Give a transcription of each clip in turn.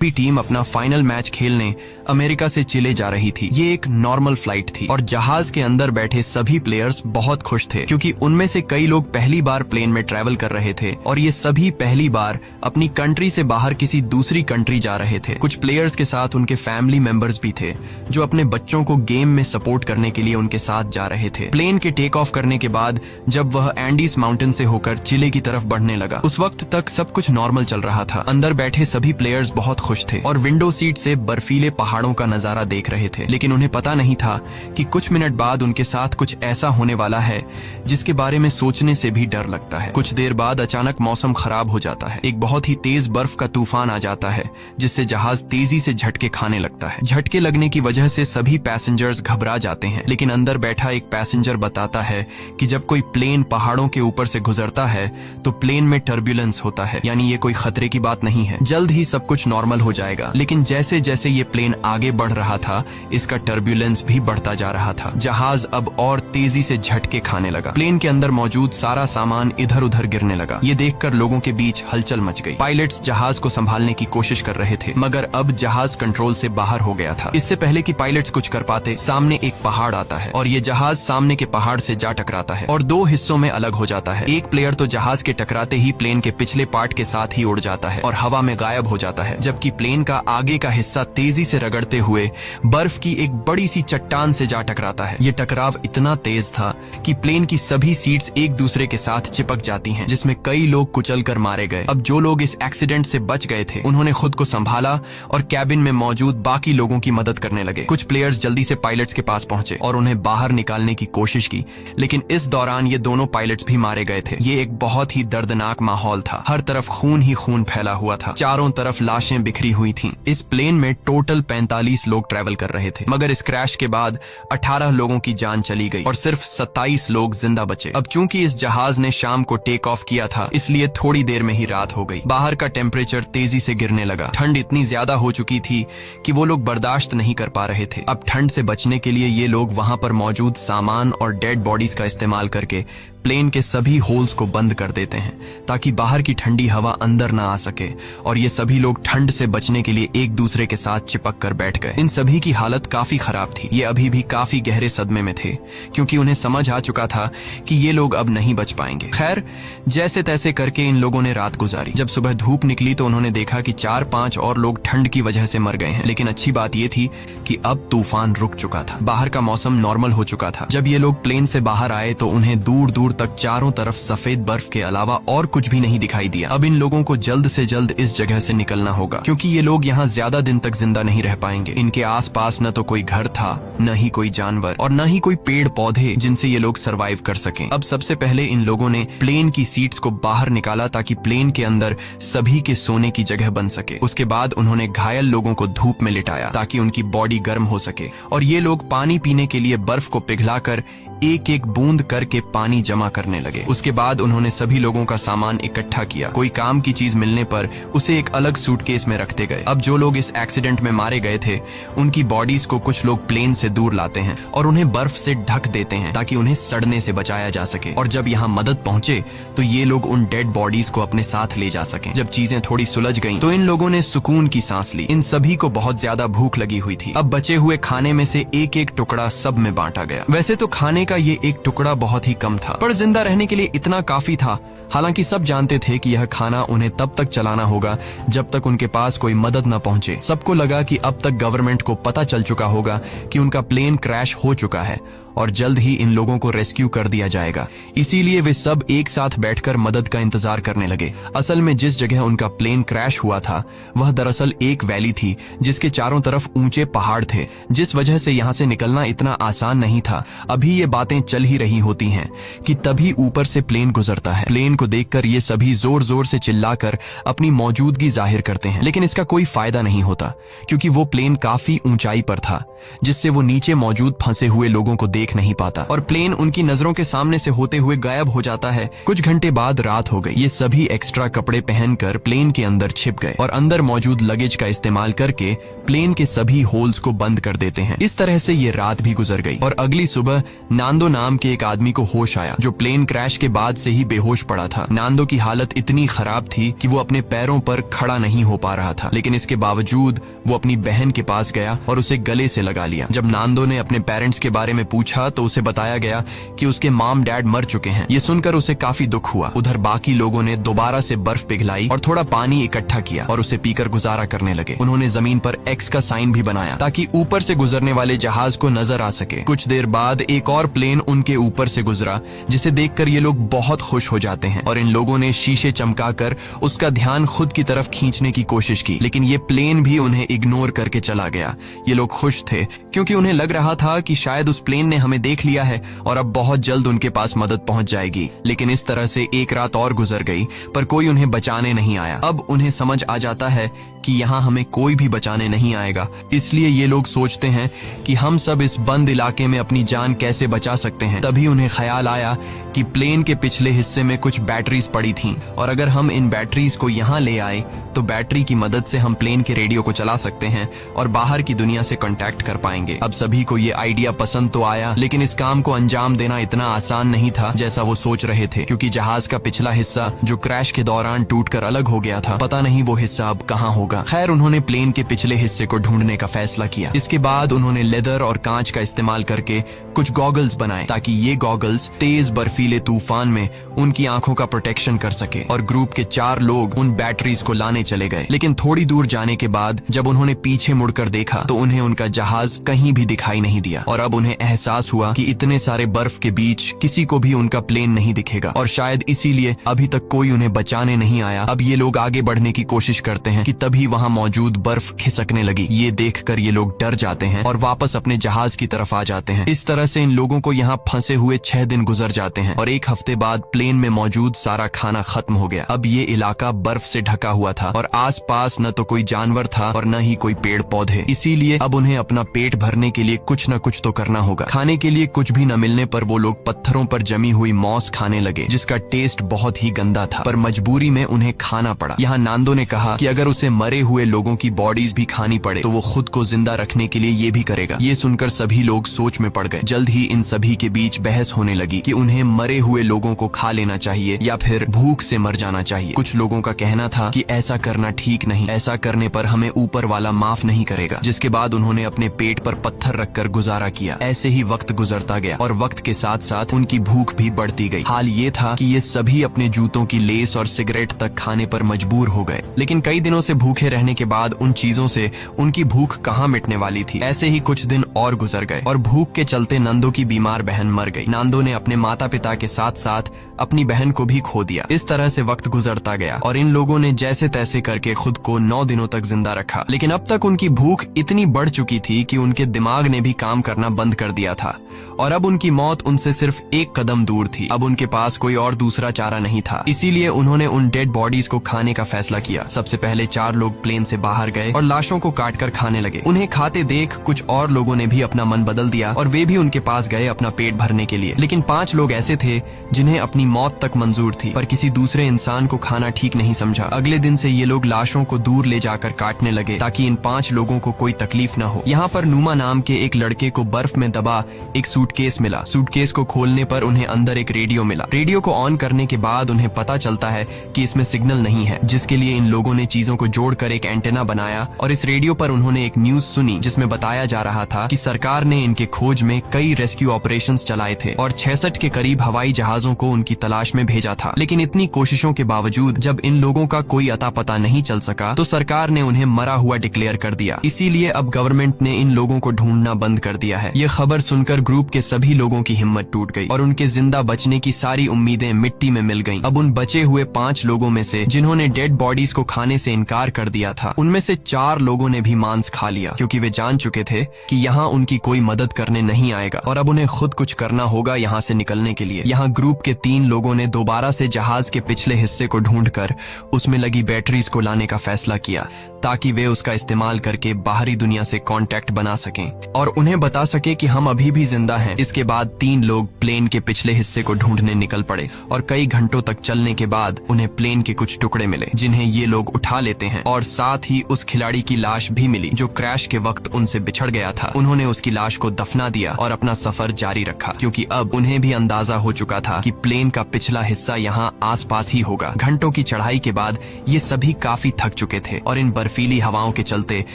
Team अपना final match खेलने America से चिले जा रही थी। ये एक नॉर्मल फ्लाइट थी और जहाज के अंदर बैठे सभी प्लेयर्स बहुत खुश थे क्योंकि उनमें से कई लोग पहली बार प्लेन में ट्रैवल कर रहे थे और ये सभी पहली बार अपनी कंट्री से बाहर किसी दूसरी कंट्री जा रहे थे। कुछ प्लेयर्स के साथ उनके फैमिली मेंबर्स भी थे जो अपने बच्चों को गेम में सपोर्ट करने के लिए उनके साथ जा रहे थे। प्लेन के टेक ऑफ करने के बाद जब वह एंडीज माउंटेन से होकर चिले की तरफ बढ़ने लगा, उस वक्त तक सब कुछ नॉर्मल चल रहा था। अंदर बैठे सभी प्लेयर्स बहुत खुश थे और विंडो सीट से बर्फीले पहाड़ों का नजारा देख रहे थे, लेकिन उन्हें पता नहीं था कि कुछ मिनट बाद उनके साथ कुछ ऐसा होने वाला है जिसके बारे में सोचने से भी डर लगता है। कुछ देर बाद अचानक मौसम खराब हो जाता है। एक बहुत ही तेज बर्फ का तूफान आ जाता है जिससे जहाज तेजी से झटके खाने लगता है। झटके लगने की वजह से सभी पैसेंजर्स घबरा जाते हैं, लेकिन अंदर बैठा एक पैसेंजर बताता है कि जब कोई प्लेन पहाड़ों के ऊपर से गुजरता है तो प्लेन में टर्बुलेंस होता है, यानी ये कोई खतरे की बात नहीं है, जल्द ही सब कुछ नॉर्मल हो जाएगा। लेकिन जैसे जैसे ये प्लेन आगे बढ़ रहा था, इसका टर्बुलेंस भी बढ़ता जा रहा था। जहाज अब और तेजी से झटके खाने लगा। प्लेन के अंदर मौजूद सारा सामान इधर उधर गिरने लगा। ये देखकर लोगों के बीच हलचल मच गई। पायलट्स जहाज को संभालने की कोशिश कर रहे थे, मगर अब जहाज कंट्रोल से बाहर हो गया था। इससे पहले कि पायलट्स कुछ कर पाते, सामने एक पहाड़ आता है और ये जहाज सामने के पहाड़ से जा टकराता है और दो हिस्सों में अलग हो जाता है। एक प्लेयर तो जहाज के टकराते ही प्लेन के पिछले पार्ट के साथ ही उड़ जाता है और हवा में गायब हो जाता है, जबकि प्लेन का आगे का हिस्सा तेजी से रगड़ते हुए बर्फ की एक बड़ी सी चट्टान से जा टकराता है। ये टकराव इतना तेज था कि प्लेन की सभी सीट्स एक दूसरे के साथ चिपक जाती हैं, जिसमें कई लोग कुचलकर मारे गए। अब जो लोग इस एक्सीडेंट से बच गए थे, उन्होंने खुद को संभाला और कैबिन में मौजूद बाकी लोगों की मदद करने लगे। कुछ प्लेयर्स जल्दी से पायलट्स के पास पहुंचे और उन्हें बाहर निकालने की कोशिश की, लेकिन इस दौरान ये दोनों पायलट्स भी मारे गए थे। ये एक बहुत ही दर्दनाक माहौल था। हर तरफ खून ही खून फैला हुआ था। चारों तरफ लाशें बिखरी हुई थीं। इस प्लेन में टोटल 45 लोग ट्रैवल कर रहे थे, मगर इस क्रैश के बाद 18 लोगों की जान चली गई और सिर्फ 27 लोग जिंदा बचे। अब चूंकि इस जहाज ने शाम को टेक ऑफ किया था, इसलिए थोड़ी देर में ही रात हो गई। बाहर का टेम्परेचर तेजी से गिरने लगा। ठंड इतनी ज्यादा हो चुकी थी कि वो लोग बर्दाश्त नहीं कर पा रहे थे। अब ठंड से बचने के लिए ये लोग वहां पर मौजूद सामान और डेड बॉडीज का इस्तेमाल करके प्लेन के सभी होल्स को बंद कर देते हैं ताकि बाहर की ठंडी हवा अंदर ना आ सके, और ये सभी लोग ठंड से बचने के लिए एक दूसरे के साथ चिपक कर बैठ गए। इन सभी की हालत काफी खराब थी। ये अभी भी काफी गहरे सदमे में थे क्योंकि उन्हें समझ आ चुका था कि ये लोग अब नहीं बच पाएंगे। खैर, जैसे तैसे करके इन लोगों ने रात गुजारी। जब सुबह धूप निकली तो उन्होंने देखा कि 4-5 और लोग ठंड की वजह से मर गए हैं, लेकिन अच्छी बात ये थी कि अब तूफान रुक चुका था। बाहर का मौसम नॉर्मल हो चुका था। जब ये लोग प्लेन से बाहर आए तो उन्हें दूर दूर तक चारों तरफ सफेद बर्फ के अलावा और कुछ भी नहीं दिखाई दिया। अब इन लोगों को जल्द से जल्द इस जगह से निकलना होगा क्योंकि ये लोग यहाँ ज्यादा दिन तक जिंदा नहीं रह पाएंगे। इनके आसपास न तो कोई घर था, न ही कोई जानवर और न ही कोई पेड़ पौधे जिनसे ये लोग सरवाइव कर सकें। अब सबसे पहले इन लोगों ने प्लेन की सीट्स को बाहर निकाला ताकि प्लेन के अंदर सभी के सोने की जगह बन सके। उसके बाद उन्होंने घायल लोगों को धूप में लिटाया ताकि उनकी बॉडी गर्म हो सके, और ये लोग पानी पीने के लिए बर्फ को पिघलाकर एक एक बूंद करके पानी जमा करने लगे। उसके बाद उन्होंने सभी लोगों का सामान इकट्ठा किया। कोई काम की चीज मिलने पर उसे एक अलग सूटकेस में रखते गए। अब जो लोग इस एक्सीडेंट में मारे गए थे, उनकी बॉडीज को कुछ लोग प्लेन से दूर लाते हैं और उन्हें बर्फ से ढक देते हैं ताकि उन्हें सड़ने से बचाया जा सके। और जब यहाँ मदद पहुंचे तो ये लोग उन डेड बॉडीज को अपने साथ ले जा सके। जब चीजें थोड़ी सुलझ गईं तो इन लोगों ने सुकून की सांस ली। इन सभी को बहुत ज्यादा भूख लगी हुई थी। अब बचे हुए खाने में से एक एक टुकड़ा सब में बांटा गया। वैसे तो खाने का ये एक टुकड़ा बहुत ही कम था, पर जिंदा रहने के लिए इतना काफी था। हालांकि सब जानते थे कि यह खाना उन्हें तब तक चलाना होगा जब तक उनके पास कोई मदद न पहुंचे। सबको लगा कि अब तक गवर्नमेंट को पता चल चुका होगा कि उनका प्लेन क्रैश हो चुका है और जल्द ही इन लोगों को रेस्क्यू कर दिया जाएगा। इसीलिए वे सब एक साथ बैठकर मदद का इंतजार करने लगे। असल में जिस जगह उनका प्लेन क्रैश हुआ था वह दरअसल एक वैली थी जिसके चारों तरफ ऊंचे पहाड़ थे, जिस वजह से यहाँ से निकलना इतना आसान नहीं था। अभी ये बातें चल ही रही होती हैं कि तभी ऊपर से प्लेन गुजरता है। प्लेन को देखकर ये सभी जोर जोर से चिल्लाकर अपनी मौजूदगी जाहिर करते हैं, लेकिन इसका कोई फायदा नहीं होता क्योंकि वो प्लेन काफी ऊंचाई पर था, जिससे वो नीचे मौजूद फंसे हुए लोगों को देख नहीं पाता और प्लेन उनकी नजरों के सामने से होते हुए गायब हो जाता है। कुछ घंटे बाद रात हो गई। ये सभी एक्स्ट्रा कपड़े पहनकर प्लेन के अंदर छिप गए और अंदर मौजूद लगेज का इस्तेमाल करके प्लेन के सभी होल्स को बंद कर देते हैं। इस तरह से ये रात भी गुजर गई और अगली सुबह नांदो नाम के एक आदमी को होश आया जो प्लेन क्रैश के बाद से ही बेहोश पड़ा था। नांदो की हालत इतनी खराब थी कि वो अपने पैरों पर खड़ा नहीं हो पा रहा था, लेकिन इसके बावजूद वो अपनी बहन के पास गया और उसे गले से लगा लिया। जब नांदो ने अपने पेरेंट्स के बारे में पूछा तो उसे बताया गया कि उसके मॉम डैड मर चुके हैं। ये सुनकर उसे काफी दुख हुआ। उधर बाकी लोगों ने दोबारा से बर्फ पिघलाई और थोड़ा पानी इकट्ठा किया और उसे पीकर गुजारा करने लगे। उन्होंने जमीन पर एक्स का साइन भी बनाया ताकि ऊपर से गुजरने वाले जहाज को नजर आ सके। कुछ देर बाद एक और प्लेन उनके ऊपर से गुजरा जिसे देखकर ये लोग बहुत खुश हो जाते हैं और इन लोगों ने शीशे चमकाकर उसका ध्यान खुद की तरफ खींचने की कोशिश की, लेकिन ये प्लेन भी उन्हें इग्नोर करके चला गया। ये लोग खुश थे क्योंकि उन्हें लग रहा था कि शायद उस प्लेन ने हमें देख लिया है और अब बहुत जल्द उनके पास मदद पहुंच जाएगी। लेकिन इस तरह से एक रात और गुजर गई पर कोई उन्हें बचाने नहीं आया। अब उन्हें समझ आ जाता है कि यहाँ हमें कोई भी बचाने नहीं आएगा, इसलिए ये लोग सोचते हैं कि हम सब इस बंद इलाके में अपनी जान कैसे बचा सकते हैं। तभी उन्हें ख्याल आया कि प्लेन के पिछले हिस्से में कुछ बैटरीज पड़ी थीं और अगर हम इन बैटरीज को यहाँ ले आए तो बैटरी की मदद से हम प्लेन के रेडियो को चला सकते हैं और बाहर की दुनिया से कांटेक्ट कर पाएंगे। अब सभी को ये आइडिया पसंद तो आया, लेकिन इस काम को अंजाम देना इतना आसान नहीं था जैसा वो सोच रहे थे, क्योंकि जहाज का पिछला हिस्सा जो क्रैश के दौरान टूटकर अलग हो गया था, पता नहीं वो हिस्सा अब कहाँ होगा। खैर, उन्होंने प्लेन के पिछले हिस्से को ढूंढने का फैसला किया। इसके बाद उन्होंने लेदर और कांच का इस्तेमाल करके कुछ गॉगल्स बनाए ताकि ये गॉगल्स तेज बर्फीले तूफान में उनकी आंखों का प्रोटेक्शन कर सके। और ग्रुप के 4 लोग उन बैटरीज को लाने चले गए, लेकिन थोड़ी दूर जाने के बाद जब उन्होंने पीछे मुड़कर देखा तो उन्हें उनका जहाज कहीं भी दिखाई नहीं दिया और अब उन्हें एहसास हुआ कि इतने सारे बर्फ के बीच किसी को भी उनका प्लेन नहीं दिखेगा और शायद इसीलिए अभी तक कोई उन्हें बचाने नहीं आया। अब ये लोग आगे बढ़ने की कोशिश करते हैं कि तभी वहाँ मौजूद बर्फ खिसकने लगी। ये देखकर ये लोग डर जाते हैं और वापस अपने जहाज की तरफ आ जाते हैं। इस तरह से इन लोगों को यहाँ फंसे हुए 6 दिन गुजर जाते हैं और 1 हफ्ते बाद प्लेन में मौजूद सारा खाना खत्म हो गया। अब ये इलाका बर्फ से ढका हुआ था और आसपास न तो कोई जानवर था और न ही कोई पेड़ पौधे, इसीलिए अब उन्हें अपना पेट भरने के लिए कुछ न कुछ तो करना होगा। खाने के लिए कुछ भी न मिलने पर वो लोग पत्थरों पर जमी हुई मॉस खाने लगे जिसका टेस्ट बहुत ही गंदा था, पर मजबूरी में उन्हें खाना पड़ा। यहाँ नांदो ने कहा कि अगर उसे मरे हुए लोगों की बॉडीज भी खानी पड़े तो वो खुद को जिंदा रखने के लिए ये भी करेगा। ये सुनकर सभी लोग सोच में पड़ गए। जल्द ही इन सभी के बीच बहस होने लगी कि उन्हें मरे हुए लोगों को खा लेना चाहिए या फिर भूख से मर जाना चाहिए। कुछ लोगों का कहना था कि ऐसा करना ठीक नहीं, ऐसा करने पर हमें ऊपर वाला माफ नहीं करेगा। जिसके बाद उन्होंने अपने पेट पर पत्थर रखकर गुजारा किया। ऐसे ही वक्त गुजरता गया और वक्त के साथ साथ उनकी भूख भी बढ़ती गई। हाल ये था कि ये सभी अपने जूतों की लेस और सिगरेट तक खाने पर मजबूर हो गए, लेकिन कई दिनों से भूखे रहने के बाद उन चीजों से उनकी भूख कहाँ मिटने वाली थी। ऐसे ही कुछ दिन और गुजर गए और भूख के चलते नंदो की बीमार बहन मर गई। नांदो ने अपने माता पिता के साथ साथ अपनी बहन को भी खो दिया। इस तरह से वक्त गुजरता गया और इन लोगों ने जैसे तैसे करके खुद को 9 दिनों तक जिंदा रखा, लेकिन अब तक उनकी भूख इतनी बढ़ चुकी थी कि उनके दिमाग ने भी काम करना बंद कर दिया था और अब उनकी मौत उनसे सिर्फ 1 कदम दूर थी। अब उनके पास कोई और दूसरा चारा नहीं था, इसीलिए उन्होंने उन डेड बॉडीज को खाने का फैसला किया। सबसे पहले 4 लोग प्लेन से बाहर गए और लाशों को काटकर खाने लगे। उन्हें खाते देख कुछ और लोगों ने भी अपना मन बदल दिया और वे भी उनके पास गए अपना पेट भरने के लिए। लेकिन 5 लोग ऐसे थे जिन्हें अपनी मौत तक मंजूर थी, पर किसी दूसरे इंसान को खाना ठीक नहीं समझा। अगले दिन से ये लोग लाशों को दूर ले जाकर काटने लगे ताकि इन 5 लोगों को कोई तकलीफ न हो। यहाँ पर नुमा नाम के एक लड़के को बर्फ में दबा एक सूटकेस मिला। सूटकेस को खोलने पर उन्हें अंदर एक रेडियो मिला। रेडियो को ऑन करने के बाद उन्हें पता चलता है कि इसमें सिग्नल नहीं है, जिसके लिए इन लोगों ने चीजों को जोड़कर एक एंटेना बनाया और इस रेडियो पर उन्होंने एक न्यूज सुनी जिसमें बताया जा रहा था कि सरकार ने इनके खोज में कई रेस्क्यू ऑपरेशंस चलाए थे और 66 के करीब हवाई जहाजों को उनकी तलाश में भेजा था। लेकिन इतनी कोशिशों के बावजूद जब इन लोगों का कोई अता पता नहीं चल सका तो सरकार ने उन्हें मरा हुआ डिक्लेयर कर दिया। इसीलिए अब गवर्नमेंट ने इन लोगों को ढूंढना बंद कर दिया है। ये खबर सुनकर ग्रुप के सभी लोगों की हिम्मत टूट गई और उनके जिंदा बचने की सारी उम्मीदें मिट्टी में मिल गईं। अब उन बचे हुए 5 लोगों में से जिन्होंने डेड बॉडीज को खाने से इनकार कर दिया था, उनमें से 4 लोगों ने भी मांस खा लिया क्योंकि वे जान चुके थे कि यहाँ यहाँ उनकी कोई मदद करने नहीं आएगा और अब उन्हें खुद कुछ करना होगा यहाँ से निकलने के लिए। यहाँ ग्रुप के 3 लोगों ने दोबारा से जहाज के पिछले हिस्से को ढूंढकर उसमें लगी बैटरीज को लाने का फैसला किया ताकि वे उसका इस्तेमाल करके बाहरी दुनिया से कांटेक्ट बना सकें और उन्हें बता सके कि हम अभी भी जिंदा हैं। इसके बाद 3 लोग प्लेन के पिछले हिस्से को ढूंढने निकल पड़े और कई घंटों तक चलने के बाद उन्हें प्लेन के कुछ टुकड़े मिले जिन्हें ये लोग उठा लेते हैं और साथ ही उस खिलाड़ी की लाश भी मिली जो क्रैश के वक्त उनसे बिछड़ गया था। उन्होंने उसकी लाश को दफना दिया और अपना सफर जारी रखा क्योंकि अब उन्हें भी अंदाजा हो चुका था कि प्लेन का पिछला हिस्सा यहाँ आसपास ही होगा। घंटों की चढ़ाई के बाद ये सभी काफी थक चुके थे और इन बर्फीली हवाओं के चलते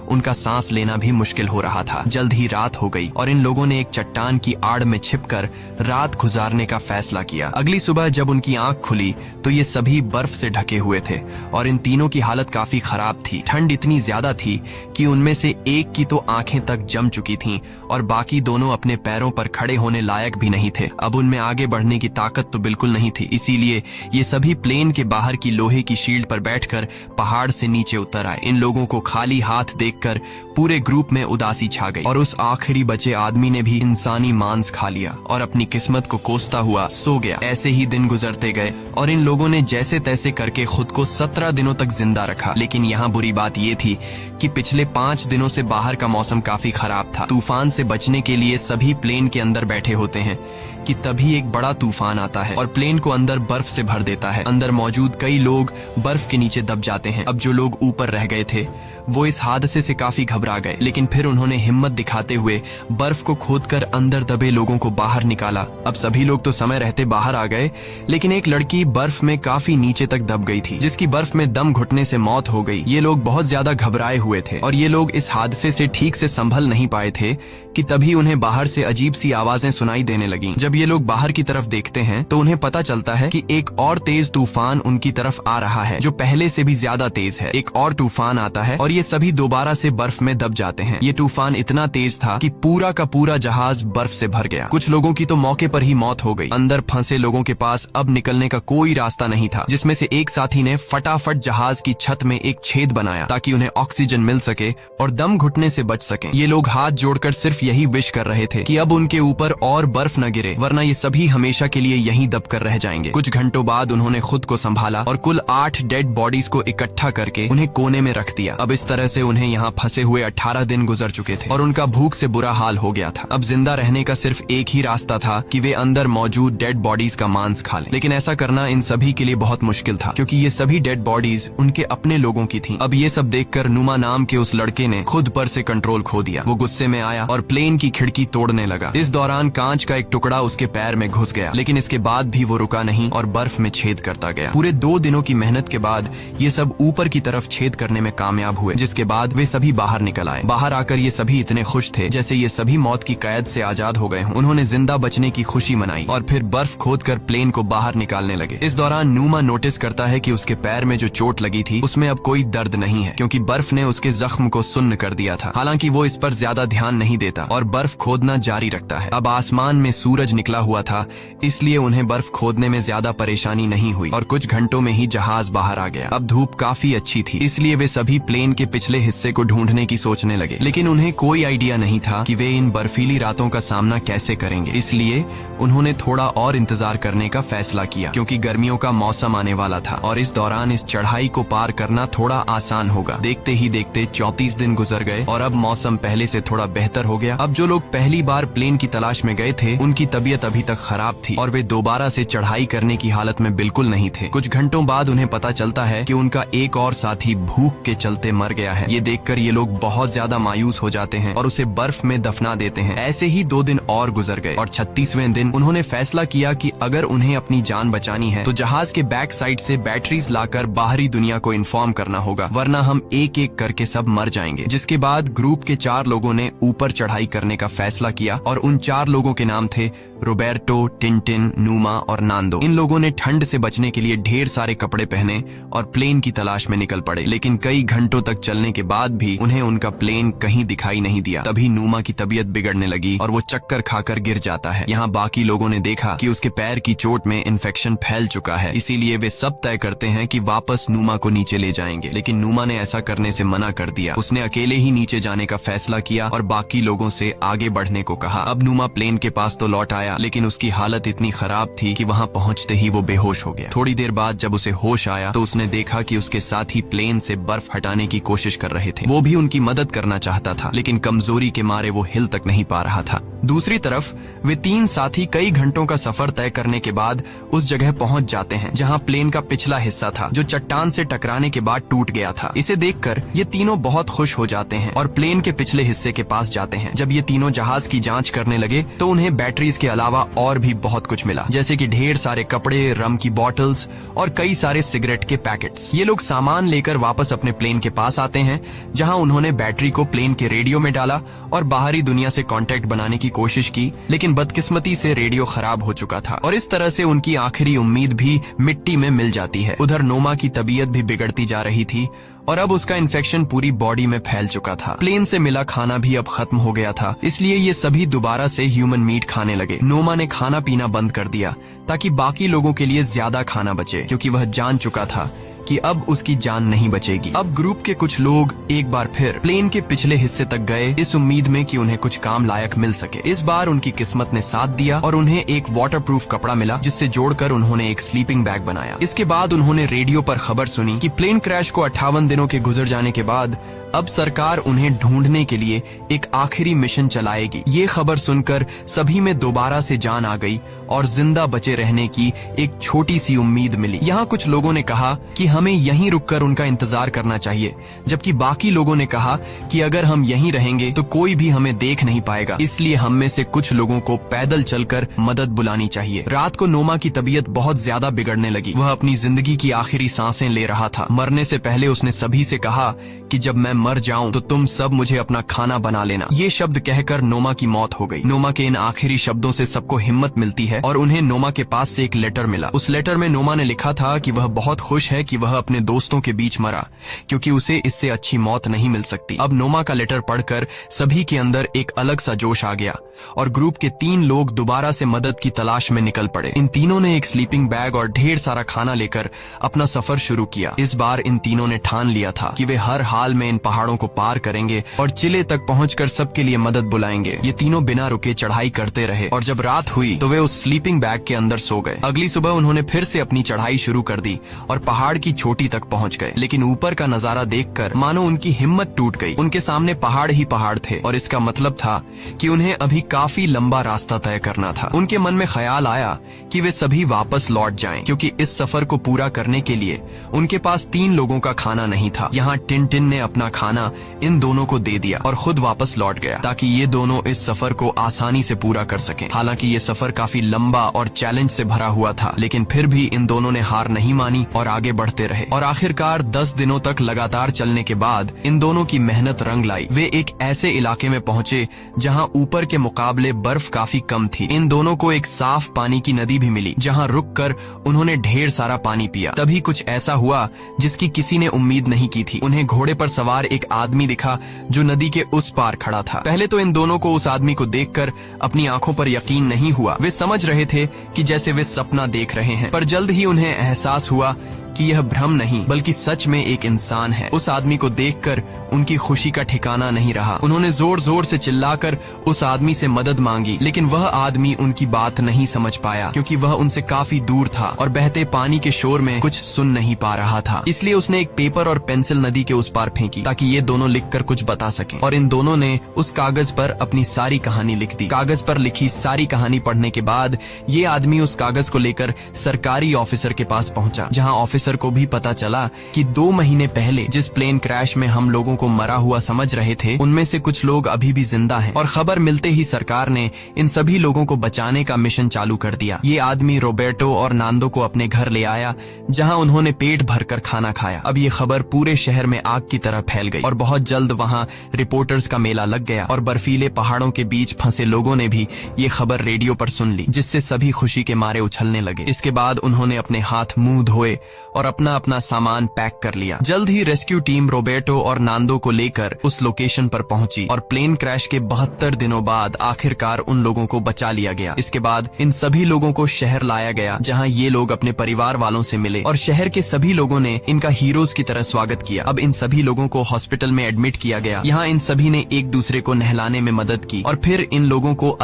उनका सांस लेना भी मुश्किल हो रहा था। जल्द ही रात हो गई और इन लोगों ने एक चट्टान की आड़ में छिपकर रात गुजारने का फैसला किया। अगली सुबह जब उनकी आंख खुली तो ये सभी बर्फ से ढके हुए थे और इन तीनों की हालत काफी खराब थी। ठंड इतनी ज्यादा थी कि उनमें से एक की तो आंखें तक जम चुकी थीं और बाकी दोनों अपने पैरों पर खड़े होने लायक भी नहीं थे। अब उनमें आगे बढ़ने की ताकत तो बिल्कुल नहीं थी, इसीलिए ये सभी प्लेन के बाहर की लोहे की शील्ड पर बैठकर पहाड़ से नीचे उतर आए। इन लोगों को खाली हाथ देखकर पूरे ग्रुप में उदासी छा गई और उस आखिरी बचे आदमी ने भी इंसानी मांस खा लिया और अपनी किस्मत को कोसता हुआ सो गया। ऐसे ही दिन गुजरते गए और इन लोगों ने जैसे तैसे करके खुद को 17 दिनों तक जिंदा रखा। लेकिन यहाँ बुरी बात ये थी कि पिछले 5 दिनों से बाहर का मौसम काफी खराब था। तूफान से बचने के लिए सभी प्लेन के अंदर बैठे होते हैं कि तभी एक बड़ा तूफान आता है और प्लेन को अंदर बर्फ से भर देता है। अंदर मौजूद कई लोग बर्फ के नीचे दब जाते हैं। अब जो लोग ऊपर रह गए थे वो इस हादसे से काफी घबरा गए, लेकिन फिर उन्होंने हिम्मत दिखाते हुए बर्फ को खोदकर अंदर दबे लोगों को बाहर निकाला। अब सभी लोग तो समय रहते बाहर आ गए, लेकिन एक लड़की बर्फ में काफी नीचे तक दब गई थी जिसकी बर्फ में दम घुटने से मौत हो गई। ये लोग बहुत ज्यादा घबराए हुए थे और ये लोग इस हादसे से ठीक से संभल नहीं पाए थे कि तभी उन्हें बाहर से अजीब सी आवाजें सुनाई देने लगीं। जब ये लोग बाहर की तरफ देखते हैं तो उन्हें पता चलता है कि एक और तेज तूफान उनकी तरफ आ रहा है जो पहले से भी ज्यादा तेज है। एक और तूफान आता है और ये सभी दोबारा से बर्फ में दब जाते हैं। ये तूफान इतना तेज था कि पूरा का पूरा जहाज बर्फ से भर गया। कुछ लोगों की तो मौके पर ही मौत हो गई। अंदर फंसे लोगों के पास अब निकलने का कोई रास्ता नहीं था, जिसमें से एक साथी ने फटाफट जहाज की छत में एक छेद बनाया ताकि उन्हें ऑक्सीजन मिल सके और दम घुटने से बच सकें। ये लोग हाथ जोड़कर सिर्फ यही विश कर रहे थे कि अब उनके ऊपर और बर्फ न गिरे, वरना ये सभी हमेशा के लिए यहीं दबकर रह जाएंगे। कुछ घंटों बाद उन्होंने खुद को संभाला और कुल 8 डेड बॉडीज को इकट्ठा करके उन्हें कोने में रख दिया। अब इस तरह से उन्हें यहाँ फंसे हुए 18 दिन गुजर चुके थे और उनका भूख से बुरा हाल हो गया था। अब जिंदा रहने का सिर्फ एक ही रास्ता था कि वे अंदर मौजूद डेड बॉडीज का मांस खा लें, लेकिन ऐसा करना इन सभी के लिए बहुत मुश्किल था क्योंकि ये सभी डेड बॉडीज उनके अपने लोगों की थीं। अब ये सब देखकर नुमा नाम के उस लड़के ने खुद पर से कंट्रोल खो दिया। वो गुस्से में आया और प्लेन की खिड़की तोड़ने लगा। इस दौरान कांच का एक टुकड़ा उसके पैर में घुस गया, लेकिन इसके बाद भी वो रुका नहीं और बर्फ में छेद करता गया। पूरे 2 दिनों की मेहनत के बाद ये सब ऊपर की तरफ छेद करने में कामयाब हुए, जिसके बाद वे सभी बाहर निकल आए। बाहर आकर ये सभी इतने खुश थे जैसे ये सभी मौत की कैद से आजाद हो गए हों। उन्होंने जिंदा बचने की खुशी मनाई और फिर बर्फ खोदकर प्लेन को बाहर निकालने लगे। इस दौरान नुमा नोटिस करता है कि उसके पैर में जो चोट लगी थी उसमें अब कोई दर्द नहीं है क्योंकि बर्फ ने उसके जख्म को सुन्न कर दिया था। हालांकि वो इस पर ज्यादा ध्यान नहीं देता और बर्फ खोदना जारी रखता है। अब आसमान में सूरज निकला हुआ था, इसलिए उन्हें बर्फ खोदने में ज्यादा परेशानी नहीं हुई और कुछ घंटों में ही जहाज बाहर आ गया। अब धूप काफी अच्छी थी, इसलिए वे सभी प्लेन के पिछले हिस्से को ढूंढने की सोचने लगे, लेकिन उन्हें कोई आइडिया नहीं था कि वे इन बर्फीली रातों का सामना कैसे करेंगे। इसलिए उन्होंने थोड़ा और इंतजार करने का फैसला किया क्योंकि गर्मियों का मौसम आने वाला था और इस दौरान इस चढ़ाई को पार करना थोड़ा आसान होगा। देखते ही देखते 34 दिन गुजर गए और अब मौसम पहले से थोड़ा बेहतर हो गया। अब जो लोग पहली बार प्लेन की तलाश में गए थे उनकी तबीयत अभी तक खराब थी और वे दोबारा से चढ़ाई करने की हालत में बिल्कुल नहीं थे। कुछ घंटों बाद उन्हें पता चलता है कि उनका एक और साथी भूख के चलते मर गया है। ये देखकर ये लोग बहुत ज्यादा मायूस हो जाते हैं और उसे बर्फ में दफना देते हैं। ऐसे ही 2 दिन और गुजर गए और 36वें दिन उन्होंने फैसला किया कि अगर उन्हें अपनी जान बचानी है तो जहाज के बैक साइड से बैटरीज लाकर बाहरी दुनिया को इन्फॉर्म करना होगा, वरना हम एक एक करके सब मर जाएंगे। जिसके बाद ग्रुप के 4 लोगों ने ऊपर चढ़ाई करने का फैसला किया और उन 4 लोगों के नाम थे रोबर्टो, टिंटिन, नुमा और नांदो। इन लोगों ने ठंड से बचने के लिए ढेर सारे कपड़े पहने और प्लेन की तलाश में निकल पड़े, लेकिन कई घंटों तक चलने के बाद भी उन्हें उनका प्लेन कहीं दिखाई नहीं दिया। तभी नुमा की तबीयत बिगड़ने लगी और वो चक्कर खाकर गिर जाता है। यहाँ बाकी लोगों ने देखा कि उसके पैर पैर की चोट में इन्फेक्शन फैल चुका है, इसीलिए वे सब तय करते हैं कि वापस नूमा को नीचे ले जाएंगे। लेकिन नूमा ने ऐसा करने से मना कर दिया। उसने अकेले ही नीचे जाने का फैसला किया और बाकी लोगों से आगे बढ़ने को कहा। अब नूमा प्लेन के पास तो लौट आया, लेकिन उसकी हालत इतनी खराब थी कि वहां पहुंचते ही वो बेहोश हो गया। थोड़ी देर बाद जब उसे होश आया तो उसने देखा कि उसके साथी प्लेन से बर्फ हटाने की कोशिश कर रहे थे। वो भी उनकी मदद करना चाहता था, लेकिन कमजोरी के मारे वो हिल तक नहीं पा रहा था। दूसरी तरफ वे 3 साथी कई घंटों का सफर तय करने के बाद उस जगह पहुंच जाते हैं जहां प्लेन का पिछला हिस्सा था, जो चट्टान से टकराने के बाद टूट गया था। इसे देखकर ये तीनों बहुत खुश हो जाते हैं और प्लेन के पिछले हिस्से के पास जाते हैं। जब ये तीनों जहाज की जांच करने लगे तो उन्हें बैटरीज के अलावा और भी बहुत कुछ मिला, जैसे कि ढेर सारे कपड़े, रम की बॉटल्स और कई सारे सिगरेट के पैकेट्स। ये लोग सामान लेकर वापस अपने प्लेन के पास आते हैं, जहां उन्होंने बैटरी को प्लेन के रेडियो में डाला और बाहरी दुनिया से कांटेक्ट बनाने की कोशिश की, लेकिन बदकिस्मती से रेडियो खराब हो चुका था और इस तरह से उनकी आखिरी उम्मीद भी मिट्टी में मिल जाती है। उधर नोमा की तबीयत भी बिगड़ती जा रही थी और अब उसका इन्फेक्शन पूरी बॉडी में फैल चुका था। प्लेन से मिला खाना भी अब खत्म हो गया था, इसलिए ये सभी दोबारा से ह्यूमन मीट खाने लगे। नोमा ने खाना पीना बंद कर दिया ताकि बाकी लोगों के लिए ज्यादा खाना बचे, क्योंकि वह जान चुका था कि अब उसकी जान नहीं बचेगी। अब ग्रुप के कुछ लोग एक बार फिर प्लेन के पिछले हिस्से तक गए, इस उम्मीद में कि उन्हें कुछ काम लायक मिल सके। इस बार उनकी किस्मत ने साथ दिया और उन्हें एक वाटरप्रूफ कपड़ा मिला, जिससे जोड़कर उन्होंने एक स्लीपिंग बैग बनाया। इसके बाद उन्होंने रेडियो पर खबर सुनी कि प्लेन क्रैश को 58 दिनों के गुजर जाने के बाद अब सरकार उन्हें ढूंढने के लिए एक आखिरी मिशन चलाएगी। ये खबर सुनकर सभी में दोबारा से जान आ गई और जिंदा बचे रहने की एक छोटी सी उम्मीद मिली। यहाँ कुछ लोगों ने कहा कि हमें यहीं रुककर उनका इंतजार करना चाहिए, जबकि बाकी लोगों ने कहा कि अगर हम यहीं रहेंगे तो कोई भी हमें देख नहीं पाएगा, इसलिए हम में से कुछ लोगों को पैदल चलकर मदद बुलानी चाहिए। रात को नोमा की तबीयत बहुत ज्यादा बिगड़ने लगी। वह अपनी जिंदगी की आखिरी सांसें ले रहा था। मरने से पहले उसने सभी से कहा कि जब मैं मर जाऊं तो तुम सब मुझे अपना खाना बना लेना। ये शब्द कहकर नोमा की मौत हो गई। नोमा के इन आखिरी शब्दों से सबको हिम्मत मिलती है और उन्हें नोमा के पास से एक लेटर मिला। उस लेटर में नोमा ने लिखा था कि वह बहुत खुश है कि वह अपने दोस्तों के बीच मरा, क्योंकि उसे इससे अच्छी मौत नहीं मिल सकती। अब नोमा का लेटर पढ़कर सभी के अंदर एक अलग सा जोश आ गया और ग्रुप के 3 लोग दोबारा से मदद की तलाश में निकल पड़े। इन तीनों ने एक स्लीपिंग बैग और ढेर सारा खाना लेकर अपना सफर शुरू किया। इस बार इन तीनों ने ठान लिया था कि वे हर हाल में इन पहाड़ों को पार करेंगे और चिले तक पहुंचकर सबके लिए मदद बुलाएंगे। ये तीनों बिना रुके चढ़ाई करते रहे और जब रात हुई तो वे उस स्लीपिंग बैग के अंदर सो गए। अगली सुबह उन्होंने फिर से अपनी चढ़ाई शुरू कर दी और पहाड़ की चोटी तक पहुंच गए, लेकिन ऊपर का नजारा देखकर मानो उनकी हिम्मत टूट गई। उनके सामने पहाड़ ही पहाड़ थे और इसका मतलब था कि उन्हें अभी काफी लंबा रास्ता तय करना था। उनके मन में ख्याल आया कि वे सभी वापस लौट जाएं, क्योंकि इस सफर को पूरा करने के लिए उनके पास 3 लोगों का खाना नहीं था। यहाँ टिन ने अपना खाना इन दोनों को दे दिया और खुद वापस लौट गया, ताकि ये दोनों इस सफर को आसानी से पूरा कर सकें। हालांकि ये सफर काफी लंबा और चैलेंज से भरा हुआ था, लेकिन फिर भी इन दोनों ने हार नहीं मानी और आगे बढ़ते रहे। और आखिरकार 10 दिनों तक लगातार चलने के बाद इन दोनों की मेहनत रंग लाई। वे एक ऐसे इलाके में पहुंचे जहां ऊपर के मुकाबले बर्फ काफी कम थी। इन दोनों को एक साफ पानी की नदी भी मिली, जहां रुककर उन्होंने ढेर सारा पानी पिया। तभी कुछ ऐसा हुआ जिसकी किसी ने उम्मीद नहीं की थी। उन्हें घोड़े पर सवार एक आदमी दिखा जो नदी के उस पार खड़ा था। पहले तो इन दोनों को उस आदमी को देखकर अपनी आंखों पर यकीन नहीं हुआ। वे समझ रहे थे कि जैसे वे सपना देख रहे हैं, पर जल्द ही उन्हें एहसास हुआ कि यह भ्रम नहीं बल्कि सच में एक इंसान है। उस आदमी को देखकर उनकी खुशी का ठिकाना नहीं रहा। उन्होंने जोर जोर से चिल्लाकर उस आदमी से मदद मांगी, लेकिन वह आदमी उनकी बात नहीं समझ पाया, क्योंकि वह उनसे काफी दूर था और बहते पानी के शोर में कुछ सुन नहीं पा रहा था। इसलिए उसने एक पेपर और पेंसिल नदी के उस पार फेंकी ताकि ये दोनों लिखकर कुछ बता सकें। और इन दोनों ने उस कागज पर अपनी सारी कहानी लिख दी। कागज पर लिखी सारी कहानी पढ़ने के बाद ये आदमी उस कागज को लेकर सरकारी ऑफिसर के पास पहुंचा, जहां ऑफिसर को भी पता चला कि 2 महीने पहले जिस प्लेन क्रैश में हम लोगों को मरा हुआ समझ रहे थे, उनमें से कुछ लोग अभी भी जिंदा हैं। और खबर मिलते ही सरकार ने इन सभी लोगों को बचाने का मिशन चालू कर दिया। ये आदमी रोबर्टो और नांदो को अपने घर ले आया, जहां उन्होंने पेट भरकर खाना खाया। अब ये खबर पूरे शहर में आग की तरह फैल गई और बहुत जल्द वहां रिपोर्टर्स का मेला लग गया और बर्फीले पहाड़ों के बीच फंसे लोगों ने भी ये खबर रेडियो पर सुन ली, जिससे सभी खुशी के मारे उछलने लगे। इसके बाद उन्होंने अपने हाथ मुंह धोए और अपना अपना सामान पैक कर लिया। जल्द ही रेस्क्यू टीम रोबर्टो और नांदो को लेकर उस लोकेशन पर पहुंची और प्लेन क्रैश के 72 दिनों बाद आखिरकार उन लोगों को बचा लिया गया। इसके बाद इन सभी लोगों को शहर लाया गया जहां ये लोग अपने परिवार वालों से मिले और शहर के सभी लोगों ने इनका हीरोज की तरह स्वागत किया। अब इन सभी लोगों को हॉस्पिटल में एडमिट किया गया। यहाँ इन सभी ने एक दूसरे को नहलाने में मदद की और फिर इन लोगों को